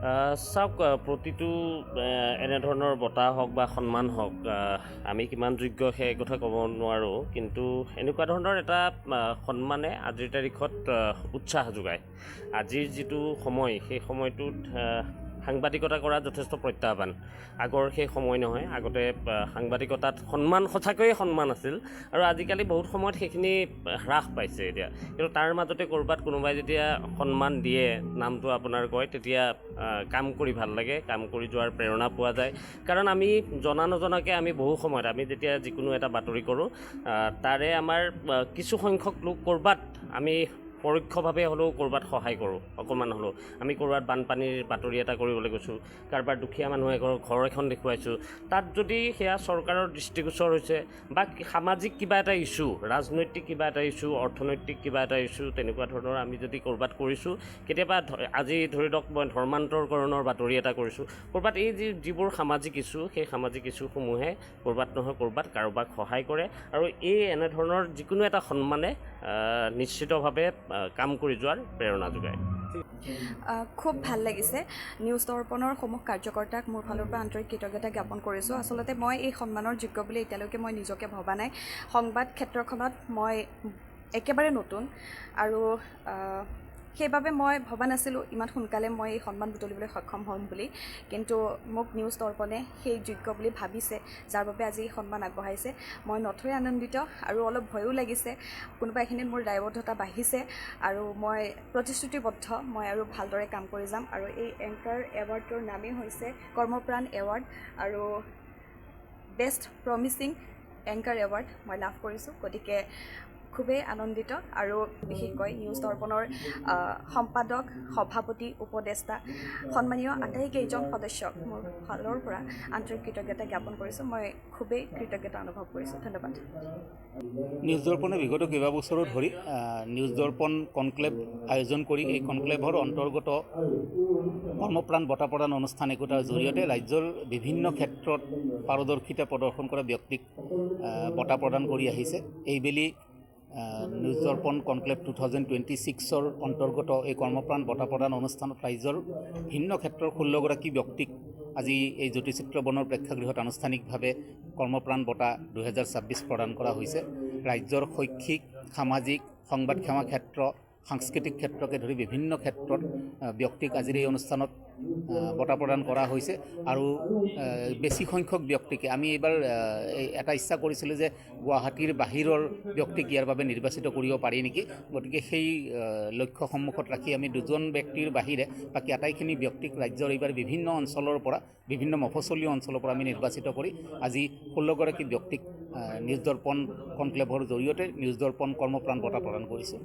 চাওক প্ৰতিটো এনেধৰণৰ বঁটা হওক বা সন্মান হওক আমি কিমান যোগ্য সেই কথা ক'ব নোৱাৰোঁ, কিন্তু এনেকুৱা ধৰণৰ এটা সন্মানে আজিৰ তাৰিখত উৎসাহ যোগায়। আজিৰ যিটো সময় সেই সময়টোত সাংবাদিকতা কৰা যথেষ্ট প্ৰত্যাহ্বান। আগৰ সেই সময় নহয়, আগতে সাংবাদিকতাত সন্মান সঁচাকৈয়ে সন্মান আছিল আৰু আজিকালি বহুত সময়ত সেইখিনি হ্ৰাস পাইছে এতিয়া। কিন্তু তাৰ মাজতে ক'ৰবাত কোনোবাই যেতিয়া সন্মান দিয়ে, নামটো আপোনাৰ কয়, তেতিয়া কাম কৰি ভাল লাগে, কাম কৰি যোৱাৰ প্ৰেৰণা পোৱা যায়। কাৰণ আমি জনা নজনাকৈ আমি বহু সময়ত আমি যেতিয়া যিকোনো এটা বাতৰি কৰোঁ, তাৰে আমাৰ কিছু সংখ্যক লোক ক'ৰবাত আমি পৰোক্ষভাৱে হ'লেও ক'ৰবাত সহায় কৰোঁ, অকণমান হ'লেও। আমি ক'ৰবাত বানপানীৰ বাতৰি এটা কৰিবলৈ গৈছোঁ, কাৰোবাৰ দুখীয়া মানুহে ঘৰ এখন দেখুৱাইছোঁ, তাত যদি সেয়া চৰকাৰৰ দৃষ্টিগোচৰ হৈছে বা সামাজিক কিবা এটা ইছ্যু, ৰাজনৈতিক কিবা এটা ইছ্যু, অৰ্থনৈতিক কিবা এটা ইছ্যু, তেনেকুৱা ধৰণৰ আমি যদি ক'ৰবাত কৰিছোঁ, কেতিয়াবা আজি ধৰি লওক মই ধৰ্মান্তৰকৰণৰ বাতৰি এটা কৰিছোঁ, ক'ৰবাত এই যিবোৰ সামাজিক ইছ্যু, সেই সামাজিক ইছ্যুসমূহে ক'ৰবাত নহয় ক'ৰবাত কাৰোবাক সহায় কৰে আৰু এই এনেধৰণৰ যিকোনো এটা সন্মানে নিশ্চিতভাৱে কাম কৰি যোৱাৰ প্ৰেৰণা যোগায়। খুব ভাল লাগিছে। নিউজ দৰ্পণৰ সমূহ কাৰ্যকৰ্তাক মোৰ ফালৰ পৰা আন্তৰিক কৃতজ্ঞতা জ্ঞাপন কৰিছোঁ। আচলতে মই এই সন্মানৰ যোগ্য বুলি এতিয়ালৈকে মই নিজকে ভবা নাই। সংবাদ ক্ষেত্ৰখনত মই একেবাৰে নতুন আৰু সেইবাবে মই ভবা নাছিলোঁ ইমান সোনকালে মই এই সন্মান বুটলিবলৈ সক্ষম হ'ম বুলি, কিন্তু মোক নিউজ দৰ্পণে সেই যোগ্য বুলি ভাবিছে, যাৰ বাবে আজি এই সন্মান আগবঢ়াইছে। মই নথৈ আনন্দিত আৰু অলপ ভয়ো লাগিছে। কোনোবা এখিনিত মোৰ দায়বদ্ধতা বাঢ়িছে আৰু মই প্ৰতিশ্ৰুতিবদ্ধ, মই আৰু ভালদৰে কাম কৰি যাম। আৰু এই এংকাৰ এৱাৰ্ডটোৰ নামেই হৈছে কৰ্মপ্ৰাণ এৱাৰ্ড আৰু বেষ্ট প্ৰমিচিং এংকাৰ এৱাৰ্ড মই লাভ কৰিছোঁ। গতিকে খুবেই আনন্দিত আৰু বিশেষকৈ নিউজ দৰ্পণৰ সম্পাদক, সভাপতি, উপদেষ্টা, সন্মানীয় আটাইকেইজন সদস্যক মোৰ ফালৰ পৰা আন্তৰিক কৃতজ্ঞতা জ্ঞাপন কৰিছোঁ। মই খুবেই কৃতজ্ঞতা অনুভৱ কৰিছোঁ। ধন্যবাদ। নিউজ দৰ্পণে বিগত কেইবাবছৰো ধৰি নিউজ দৰ্পণ কনক্লেভ আয়োজন কৰি এই কনক্লেভৰ অন্তৰ্গত কৰ্মপ্ৰাণ বঁটা প্ৰদান অনুষ্ঠান একোটাৰ জৰিয়তে ৰাজ্যৰ বিভিন্ন ক্ষেত্ৰত পাৰদৰ্শিতা প্ৰদৰ্শন কৰা ব্যক্তিক বঁটা প্ৰদান কৰি আহিছে। এইবেলি নিউজ দৰ্পণ কনক্লেভ 2026 অন্তৰ্গত এই কৰ্মপ্ৰাণ বঁটা প্ৰদান অনুষ্ঠানত ৰাজ্যৰ ভিন্ন ক্ষেত্ৰৰ 16 গৰাকী ব্যক্তিক আজি এই জ্যোতিচিত্ৰ বনৰ প্ৰেক্ষাগৃহত আনুষ্ঠানিকভাৱে কৰ্মপ্ৰাণ বঁটা 2026 প্ৰদান কৰা হৈছে। ৰাজ্যৰ শৈক্ষিক, সামাজিক, সংবাদসেৱা ক্ষেত্ৰ, সাংস্কৃতিক ক্ষেত্ৰকে ধৰি বিভিন্ন ক্ষেত্ৰত ব্যক্তিক আজিৰ এই অনুষ্ঠানত বঁটা প্ৰদান কৰা হৈছে আৰু বেছি সংখ্যক ব্যক্তিকে আমি এইবাৰ এটা ইচ্ছা কৰিছিলোঁ যে গুৱাহাটীৰ বাহিৰৰ ব্যক্তিক ইয়াৰ বাবে নিৰ্বাচিত কৰিব পাৰি নেকি। গতিকে সেই লক্ষ্য সন্মুখত ৰাখি আমি 2জন ব্যক্তিৰ বাহিৰে বাকী আটাইখিনি ব্যক্তিক ৰাজ্যৰ এইবাৰ বিভিন্ন অঞ্চলৰ পৰা, বিভিন্ন মফচলীয় অঞ্চলৰ পৰা আমি নিৰ্বাচিত কৰি আজি 16 গৰাকী ব্যক্তিক নিউজ দৰ্পণ কনক্লেভৰ জৰিয়তে নিউজ দৰ্পণ কৰ্মপ্ৰাণ বঁটা প্ৰদান কৰিছোঁ।